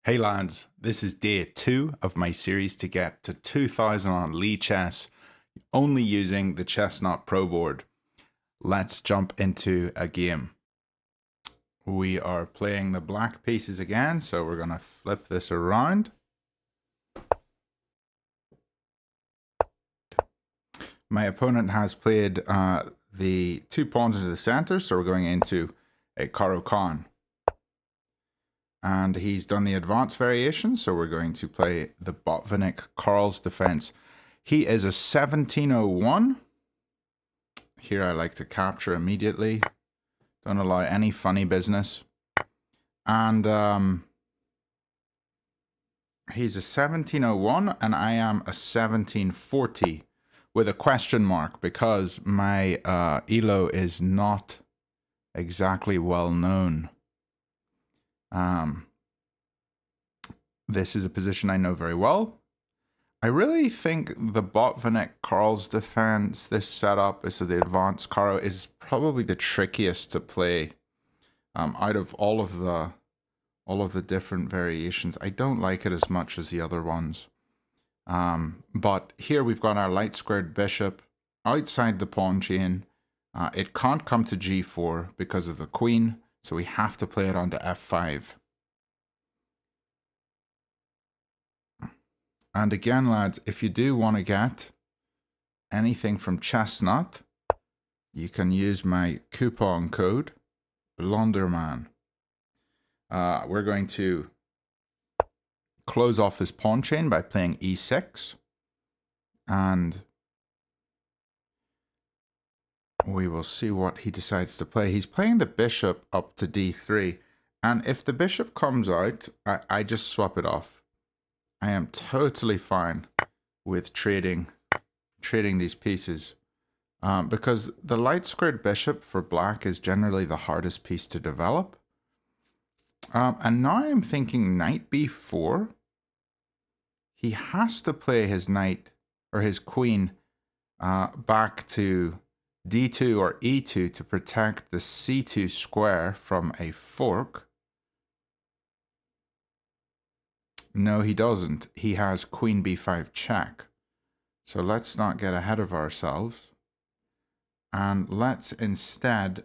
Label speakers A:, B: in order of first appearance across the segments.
A: Hey lads, this is day 2 of my series to get to 2000 on Lichess, only using the Chessnut Pro board. Let's jump into a game. We are playing the black pieces again, so we're going to flip this around. My opponent has played the 2 pawns into the center, so we're going into a Caro Kann. And he's done the advanced variation, so we're going to play the Botvinnik Carl's defense. He is a 1701. Here I like to capture immediately. Don't allow any funny business. And he's a 1701, and I am a 1740 with a question mark because my ELO is not exactly well known. This is a position I know very well. I really think the Botvinnik Carl's defense, this setup, this is the advanced Caro, is probably the trickiest to play out of all of the different variations. I don't like it as much as the other ones. But here we've got our light squared bishop outside the pawn chain. It can't come to g4 because of the queen. So we have to play it onto f5. And again, lads, if you do want to get anything from Chessnut, you can use my coupon code, Blunderman. We're going to close off this pawn chain by playing e6. And we will see what he decides to play. He's playing the bishop up to d3. And if the bishop comes out, I just swap it off. I am totally fine with trading these pieces. Because the light squared bishop for black is generally the hardest piece to develop. And now I'm thinking knight b4. He has to play his knight or his queen back to d2 or e2 to protect the c2 square from a fork. No, he doesn't. He has queen b5 check. So let's not get ahead of ourselves. And let's instead,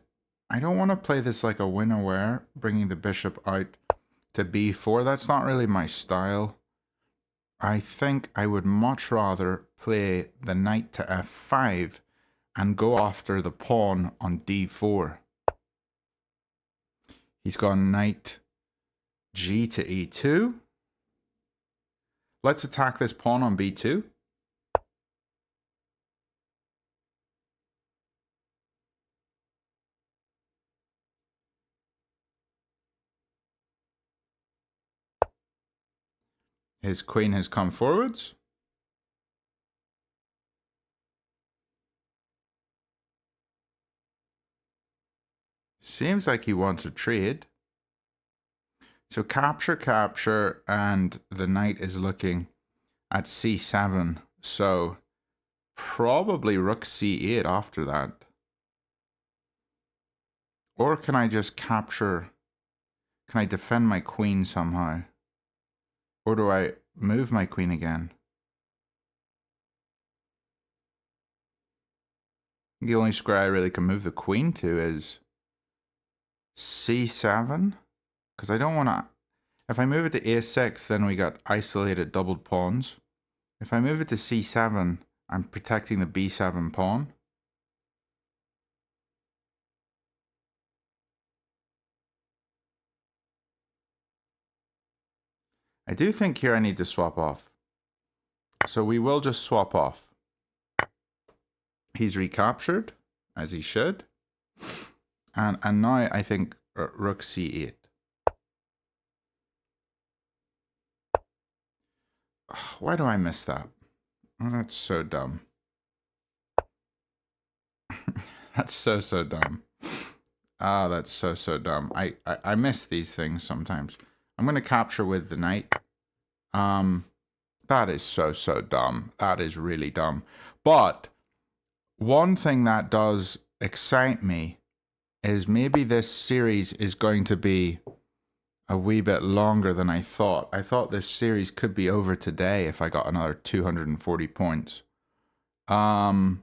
A: I don't want to play this like a win-aware, bringing the bishop out to b4. That's not really my style. I think I would much rather play the knight to f5 and go after the pawn on d4. He's gone knight g to e2. Let's attack this pawn on b2. His queen has come forwards. Seems like he wants a trade. So capture, and the knight is looking at c7. So probably rook c8 after that. Or can I just capture? Can I defend my queen somehow? Or do I move my queen again? The only square I really can move the queen to is c7. Because I don't want to... If I move it to a6, then we got isolated doubled pawns. If I move it to c7, I'm protecting the b7 pawn. I do think here I need to swap off. So we will just swap off. He's recaptured, as he should. And now I think rook c8. Why do I miss that? Oh, that's so dumb. That's so dumb. Ah, that's so dumb. I miss these things sometimes. I'm going to capture with the knight. That is so dumb. That is really dumb. But one thing that does excite me is maybe this series is going to be a wee bit longer than I thought. I thought this series could be over today if I got another 240 points. But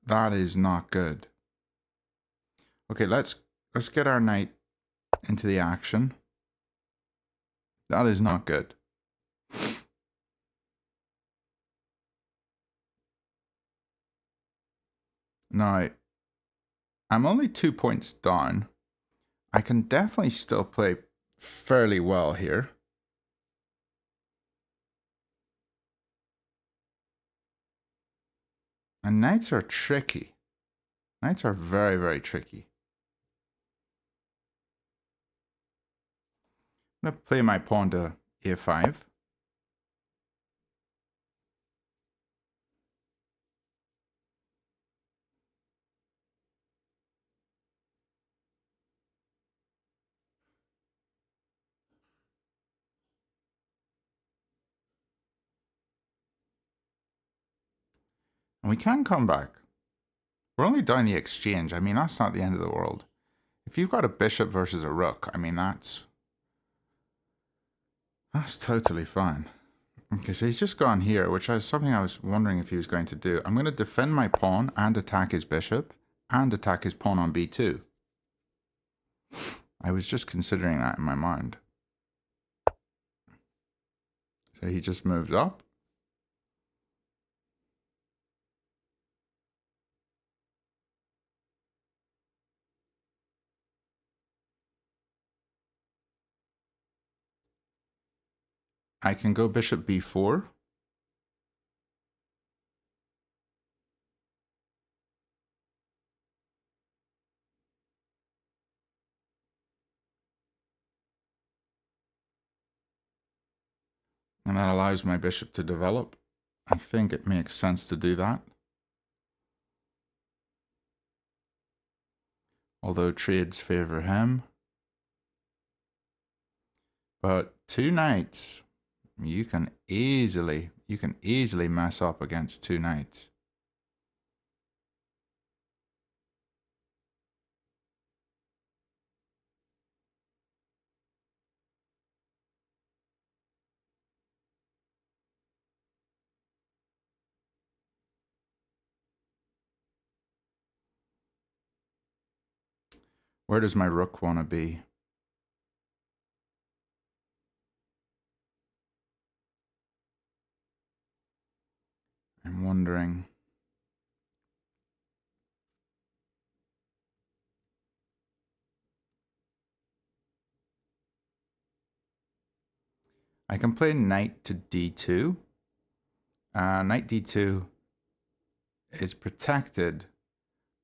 A: that is not good. Okay, let's get our knight into the action. That is not good. Now, I'm only 2 points down. I can definitely still play fairly well here. And knights are tricky. Knights are very, very tricky. I'm going to play my pawn to a5. And we can come back. We're only down the exchange. I mean, that's not the end of the world. If you've got a bishop versus a rook, I mean, that's totally fine. Okay, so he's just gone here, which is something I was wondering if he was going to do. I'm going to defend my pawn and attack his bishop and attack his pawn on b2. I was just considering that in my mind. So he just moved up. I can go bishop b4. And that allows my bishop to develop. I think it makes sense to do that. Although trades favor him. But two knights, you can easily mess up against two knights. Where does my rook want to be? I'm wondering. I can play knight to d2. Knight d2 is protected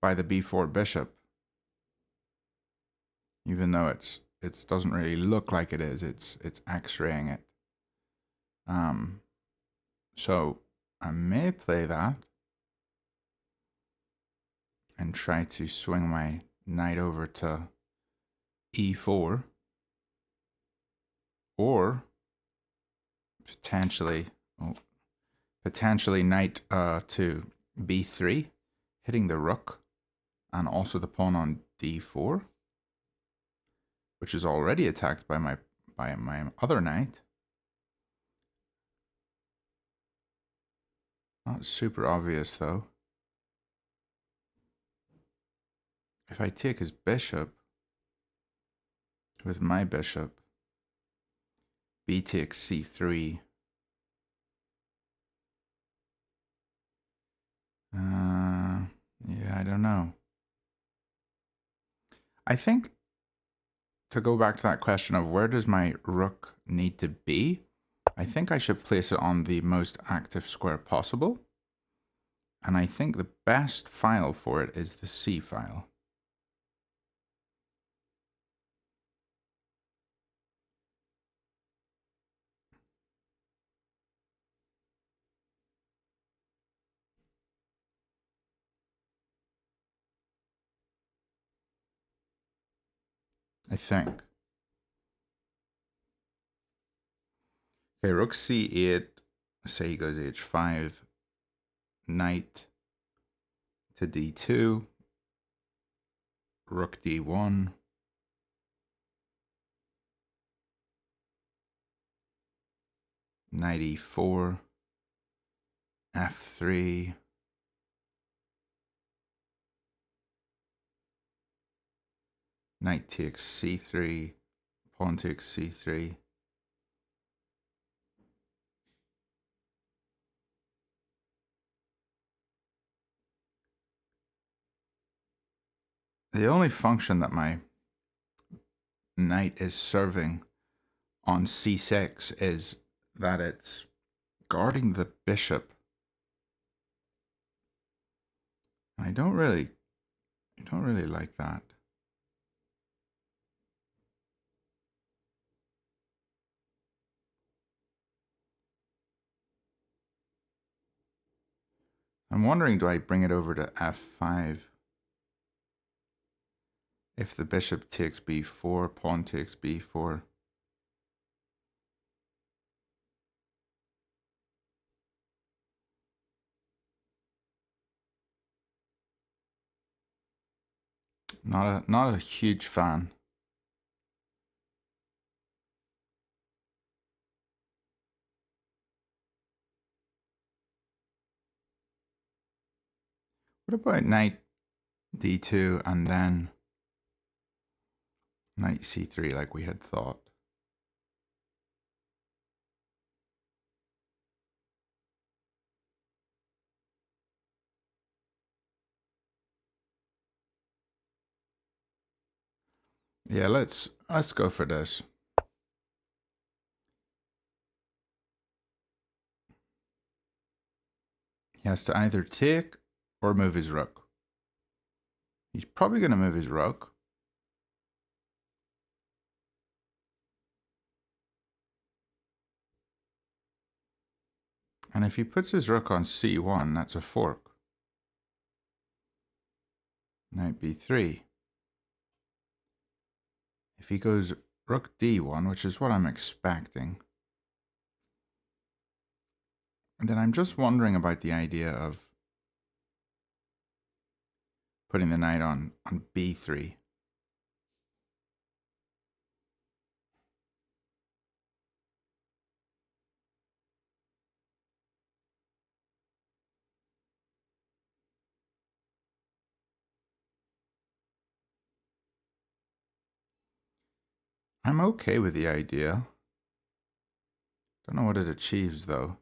A: by the b4 bishop. Even though it doesn't really look like it is, it's x-raying it. So I may play that and try to swing my knight over to e4, or potentially knight to b3, hitting the rook and also the pawn on d4, which is already attacked by my other knight. Not super obvious though. If I take his bishop with my bishop, b takes c3. Yeah, I don't know. I think, to go back to that question of where does my rook need to be, I think I should place it on the most active square possible. And I think the best file for it is the C file. I think. Okay, rook c8, say he goes h5, knight to d2, rook d1, Knight e4, f3, knight takes c3, pawn takes c3. The only function that my knight is serving on c6 is that it's guarding the bishop. I don't really like that. I'm wondering, do I bring it over to f5? If the bishop takes b4, pawn takes b4. Not a huge fan. What about knight d2 and then knight c3 like we had thought? Yeah, let's go for this. He has to either take or move his rook. He's probably going to move his rook. And if he puts his rook on c1, that's a fork. Knight b3. If he goes rook d1, which is what I'm expecting, and then I'm just wondering about the idea of putting the knight on b3. I'm okay with the idea. Don't know what it achieves though.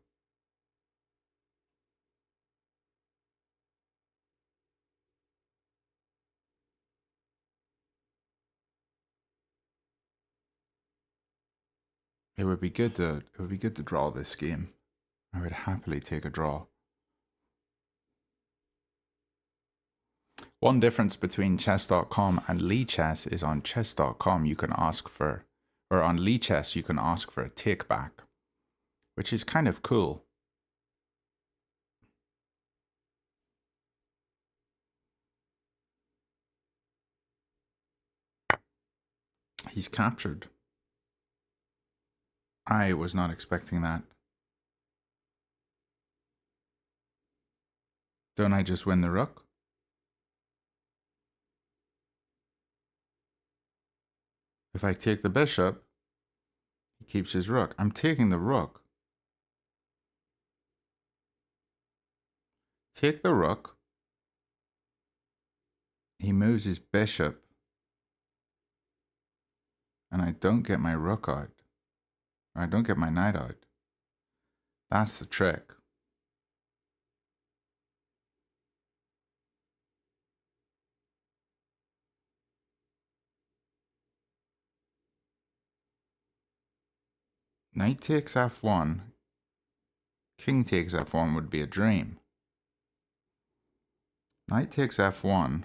A: It would be good to draw this game. I would happily take a draw. One difference between chess.com and Lichess is on chess.com you can ask for, or on Lichess you can ask for a take back, which is kind of cool. He's captured. I was not expecting that. Don't I just win the rook? If I take the bishop, he keeps his rook. I'm taking the rook. Take the rook. He moves his bishop. And I don't get my rook out. Or I don't get my knight out. That's the trick. Knight takes f1. King takes f1 would be a dream. Knight takes f1.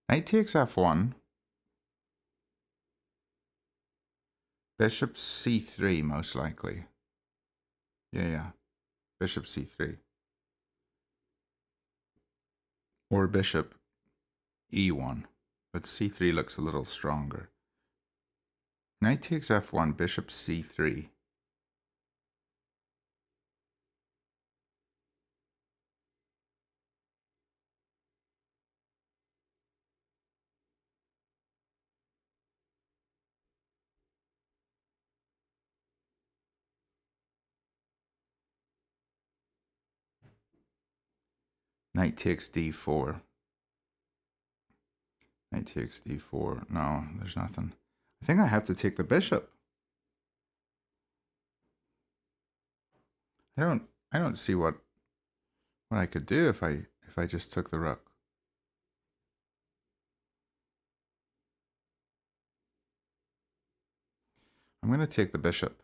A: Knight takes f1. Bishop c3 most likely. Yeah. Bishop c3. Or bishop e1. But c3 looks a little stronger. Knight takes f1, bishop c3. Knight takes d4. Knight takes d4. No, there's nothing. I think I have to take the bishop. I don't see what I could do if I just took the rook. I'm going to take the bishop.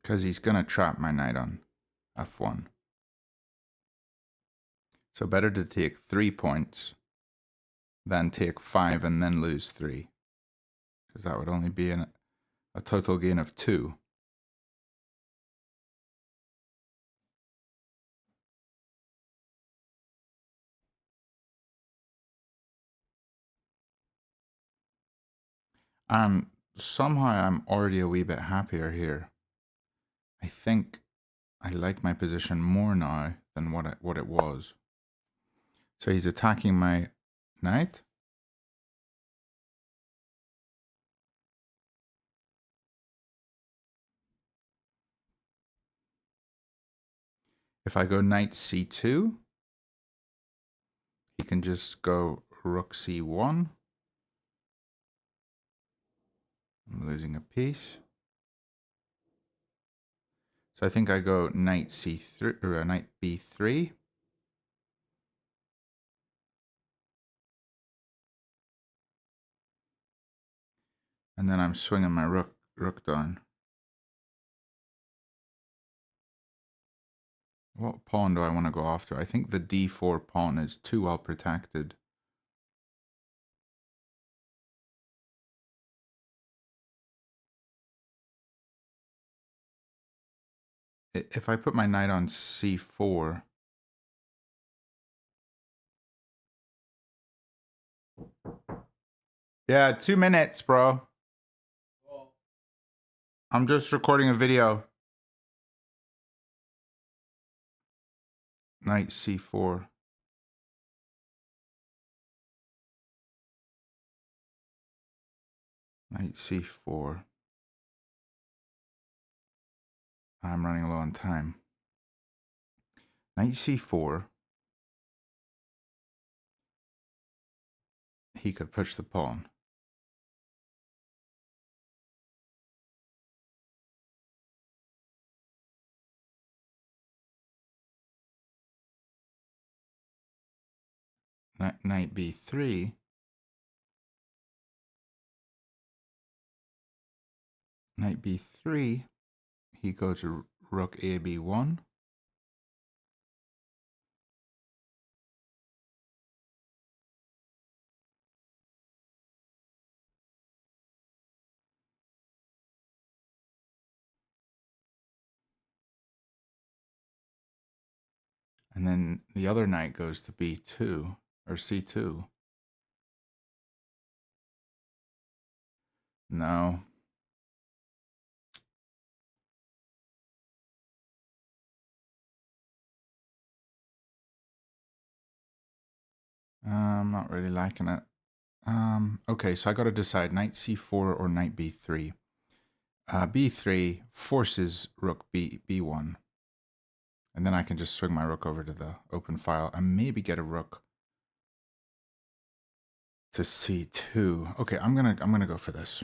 A: Because he's going to trap my knight on f1. So better to take 3 points than take 5 and then lose 3. Because that would only be a total gain of 2. And somehow I'm already a wee bit happier here. I think I like my position more now than what it was. So he's attacking my knight. If I go knight c2, he can just go rook c1. I'm losing a piece. So I think I go knight c3 or knight b3. And then I'm swinging my rook down. What pawn do I want to go after? I think the d4 pawn is too well protected. If I put my knight on c4, yeah, 2 minutes, bro. I'm just recording a video. Knight c4. Knight c4. I'm running low on time. Knight c4. He could push the pawn. Knight b3. Knight b3. He goes to rook a b1. And then the other knight goes to b2 or c2. No. I'm not really liking it. Okay, so I got to decide knight c4 or knight b3. B3 forces rook b1. And then I can just swing my rook over to the open file and maybe get a rook to c2. Okay, I'm gonna go for this.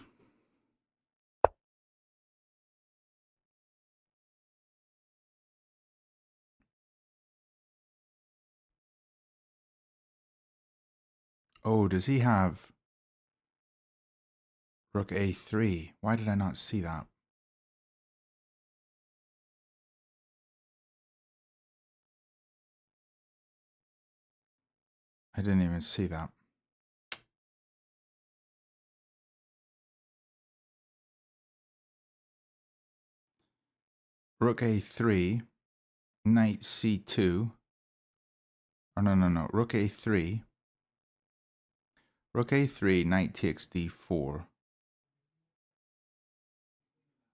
A: Oh, does he have rook a3? Why did I not see that? I didn't even see that. Rook a3, knight c2. Oh, no. Rook a3. Rook a3, knight takes d4.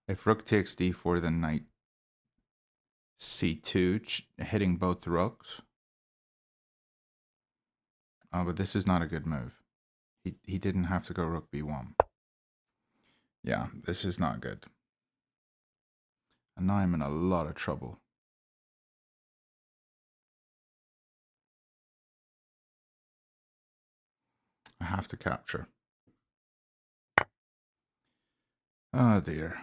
A: If rook takes d4, then knight c2, hitting both rooks. Oh, but this is not a good move. He didn't have to go rook b1. Yeah, this is not good. And now I'm in a lot of trouble. I have to capture. Oh dear.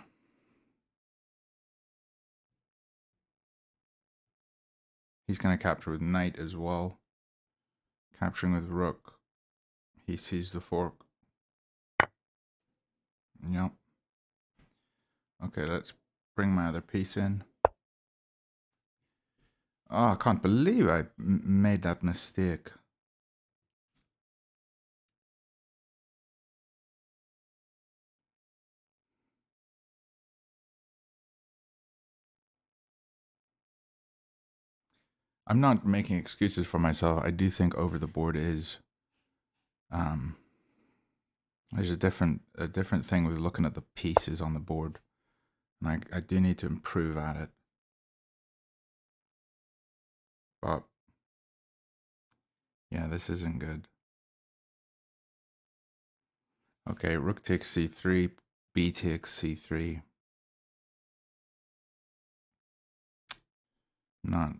A: He's going to capture with knight as well. Capturing with rook. He sees the fork. Yep. Okay, let's bring my other piece in. Oh, I can't believe I made that mistake. I'm not making excuses for myself. I do think over the board is there's a different thing with looking at the pieces on the board. And I do need to improve at it. But yeah, this isn't good. Okay, rook takes c3, b takes c3.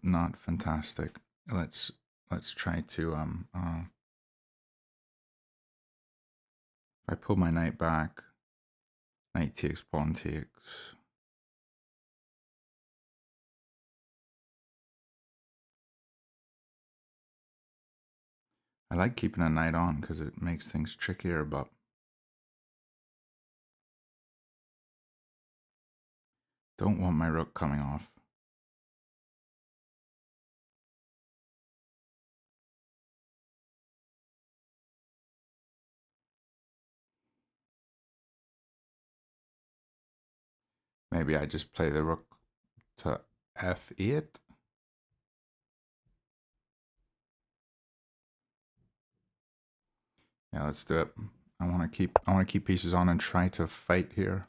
A: Not fantastic. Let's try to if I pull my knight back, knight takes, pawn takes. I like keeping a knight on because it makes things trickier, but don't want my rook coming off. Maybe I just play the rook to f8. Yeah, let's do it. I want to keep pieces on and try to fight here.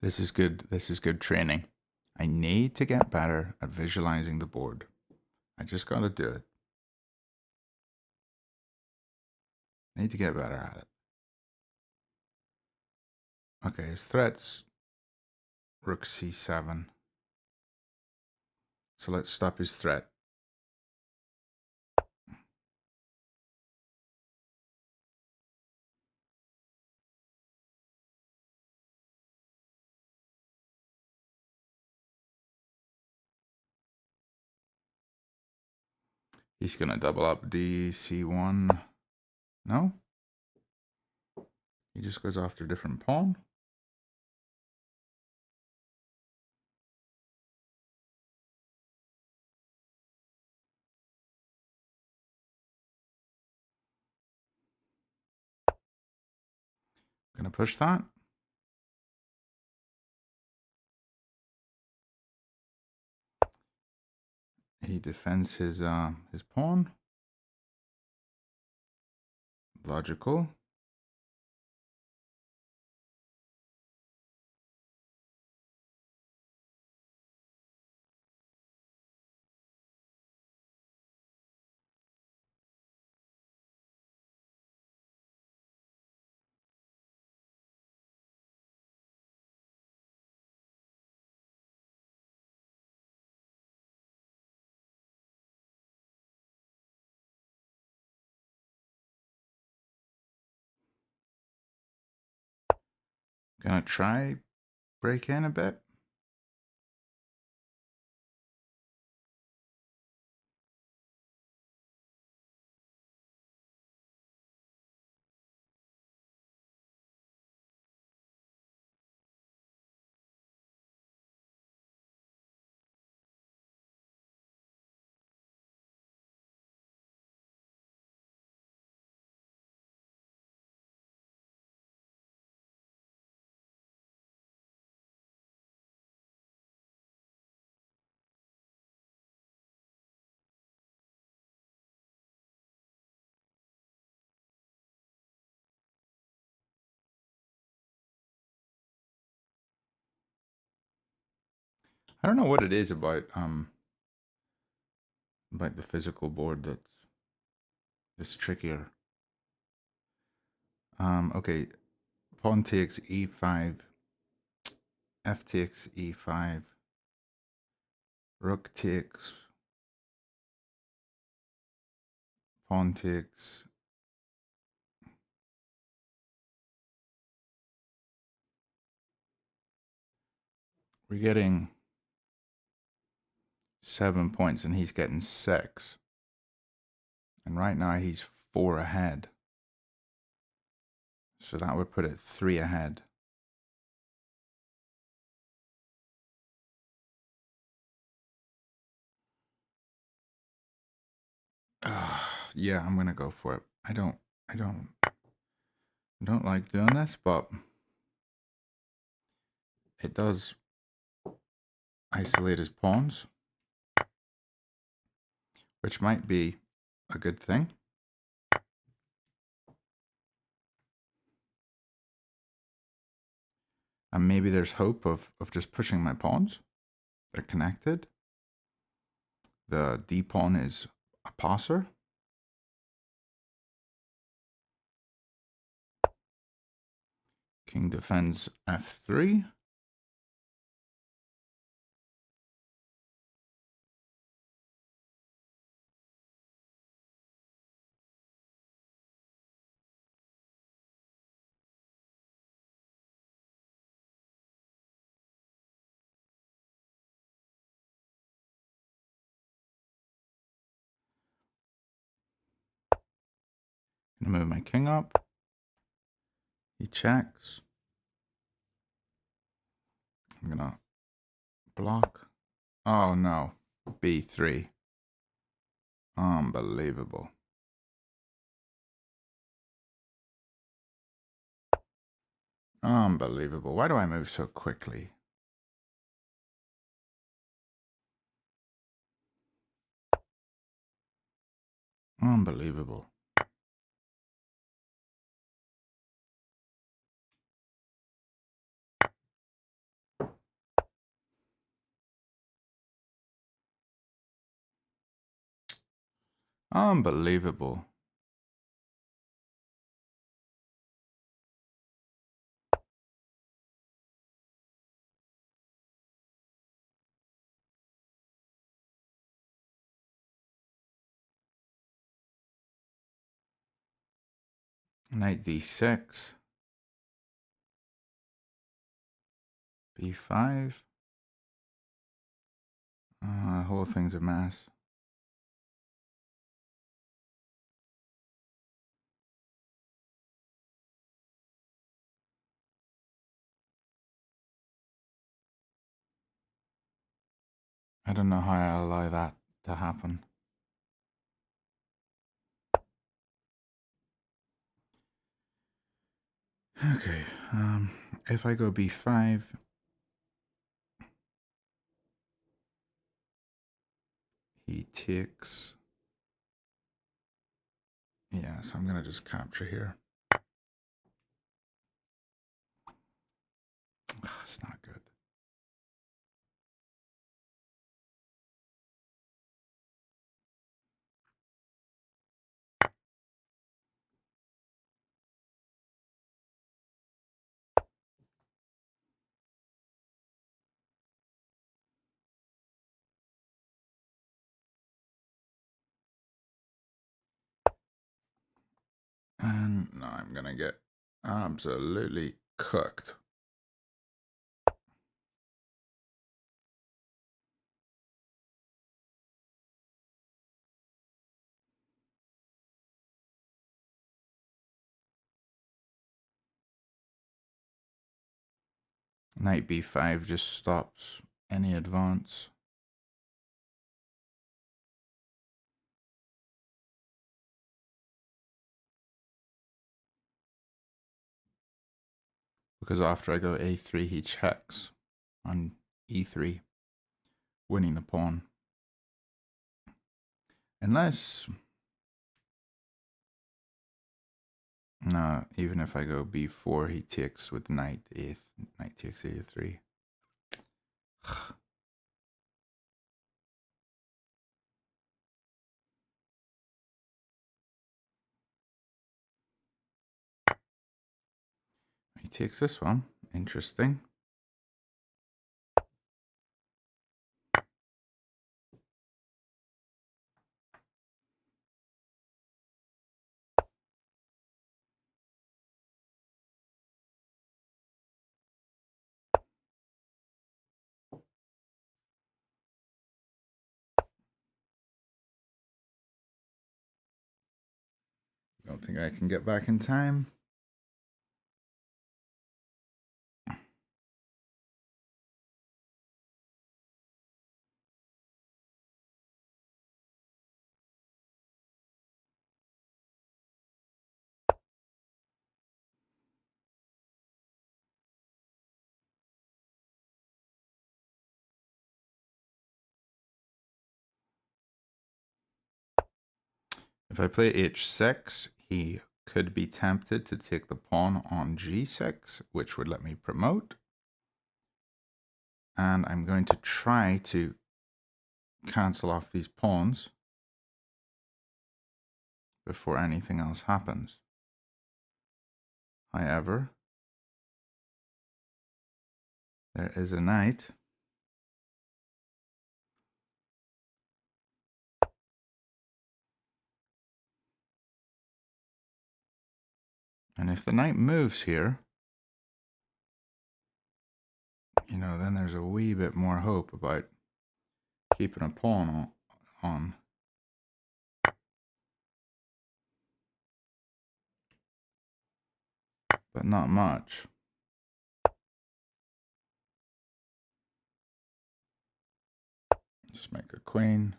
A: This is good. This is good training. I need to get better at visualizing the board. I just got to do it. I need to get better at it. Okay, his threat's rook c7. So let's stop his threat. He's going to double up d c1. No? He just goes after a different pawn. Gonna push that. He defends his pawn. Logical. Gonna try break in a bit. I don't know what it is about the physical board that's trickier. Okay, pawn takes e5, f takes e5, rook takes, pawn takes. We're getting 7 points and he's getting 6. And right now he's 4 ahead. So that would put it 3 ahead. Yeah, I'm gonna go for it. I don't like doing this, but it does isolate his pawns, which might be a good thing. And maybe there's hope of just pushing my pawns. They're connected. The D pawn is a passer. King defends f3. Gonna move my king up. He checks. I'm gonna block. Oh no, b3. Unbelievable. Unbelievable. Why do I move so quickly? Unbelievable. Unbelievable. Knight d6. b5. The whole thing's a mess. I don't know how I allow that to happen. Okay, if I go b5, he takes. Yeah, so I'm gonna just capture here. It's not good. And now I'm gonna get absolutely cooked. Knight b5 just stops any advance. Because after I go a3, he checks on e3, winning the pawn. Unless, no, even if I go b4, he takes with knight takes a3. He takes this one. Interesting. Don't think I can get back in time. If I play h6, he could be tempted to take the pawn on g6, which would let me promote. And I'm going to try to cancel off these pawns before anything else happens. However, there is a knight. And if the knight moves here, you know, then there's a wee bit more hope about keeping a pawn on. But not much. Just make a queen.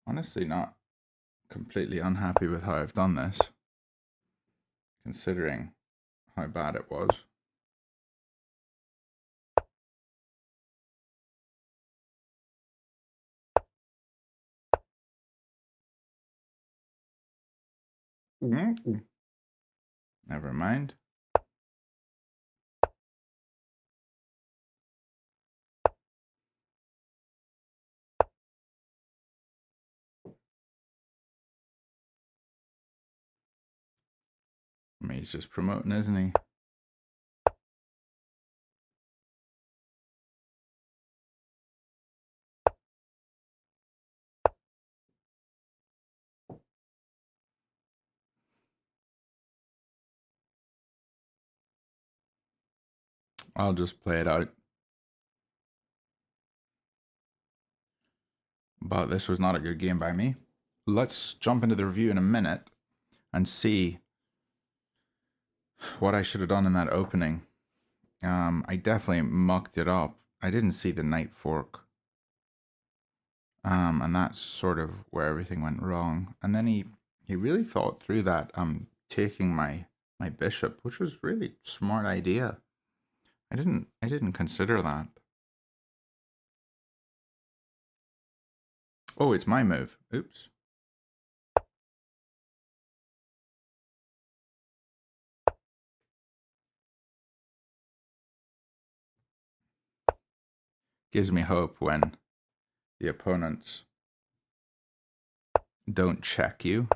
A: Honestly, not completely unhappy with how I've done this, considering how bad it was. Never mind. I mean, he's just promoting, isn't he? I'll just play it out. But this was not a good game by me. Let's jump into the review in a minute and see what I should have done in that opening. I definitely mucked it up. I didn't see the knight fork. And that's sort of where everything went wrong. And then he really thought through that, taking my bishop, which was really a smart idea. I didn't consider that. Oh, it's my move. Oops. Gives me hope when the opponents don't check you.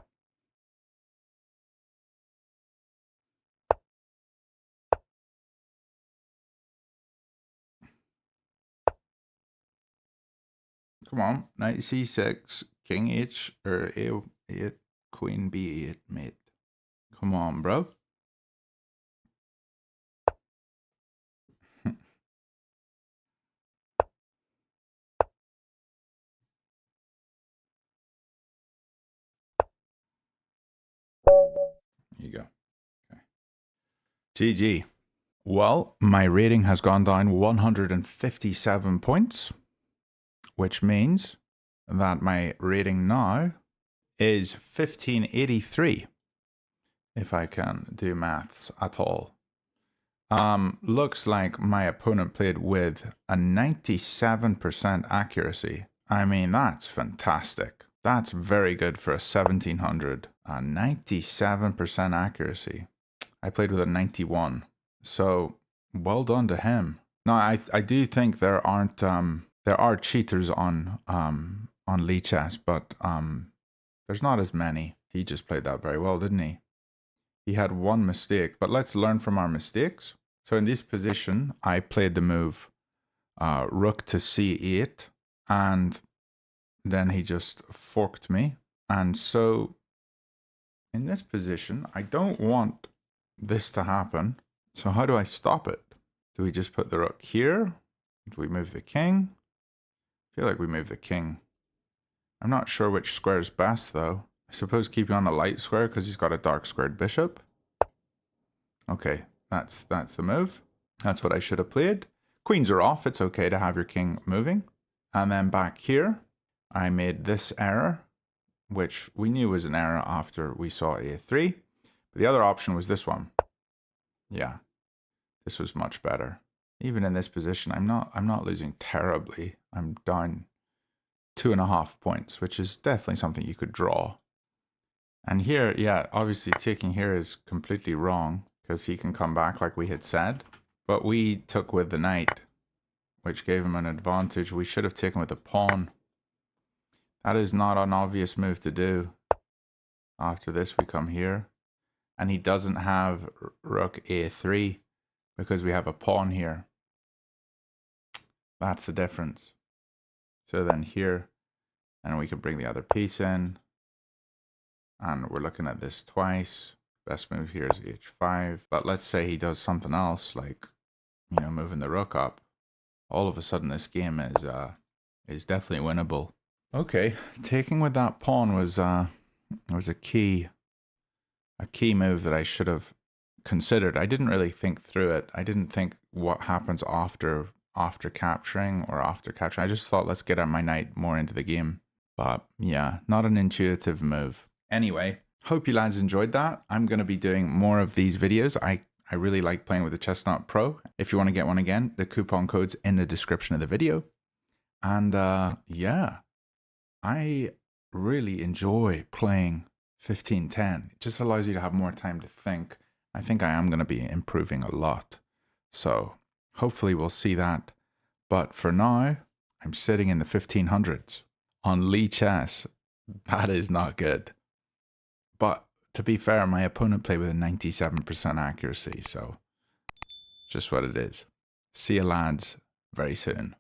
A: Come on, knight c6, king h, or a8, queen b8, mate. Come on, bro. There you go. Okay. GG. Well, my rating has gone down 157 points, which means that my rating now is 1583, if I can do maths at all. Looks like my opponent played with a 97% accuracy. I mean, that's fantastic. That's very good for a 1700. A 97% accuracy. I played with a 91. So well done to him. No, I do think there are cheaters on Lichess, but there's not as many. He just played that very well, didn't he? He had one mistake, but let's learn from our mistakes. So in this position, I played the move rook to c8, and then he just forked me. And so in this position, I don't want this to happen. So how do I stop it? Do we just put the rook here? Do we move the king? I feel like we move the king. I'm not sure which square is best though. I suppose keeping on a light square because he's got a dark squared bishop. Okay, that's the move. That's what I should have played. Queens are off. It's okay to have your king moving. And then back here, I made this error, which we knew was an error after we saw a3. But the other option was this one. Yeah, this was much better. Even in this position, I'm not losing terribly. I'm down 2.5 points, which is definitely something you could draw. And here, yeah, obviously taking here is completely wrong because he can come back like we had said. But we took with the knight, which gave him an advantage. We should have taken with the pawn. That is not an obvious move to do. After this, we come here. And he doesn't have rook a3 because we have a pawn here. That's the difference. So then here, and we can bring the other piece in. And we're looking at this twice. Best move here is h5. But let's say he does something else, like, you know, moving the rook up. All of a sudden, this game is definitely winnable. Okay, taking with that pawn was a key move that I should have considered. I didn't really think through it. I didn't think what happens after capturing or after capturing. I just thought, let's get my knight more into the game. But yeah, not an intuitive move. Anyway, hope you lads enjoyed that. I'm going to be doing more of these videos. I really like playing with the Chessnut Pro. If you want to get one again, the coupon code's in the description of the video. And yeah, I really enjoy playing 1510. It just allows you to have more time to think. I think I am going to be improving a lot. So hopefully we'll see that. But for now, I'm sitting in the 1500s on Lichess. That is not good. But to be fair, my opponent played with a 97% accuracy. So just what it is. See you lads very soon.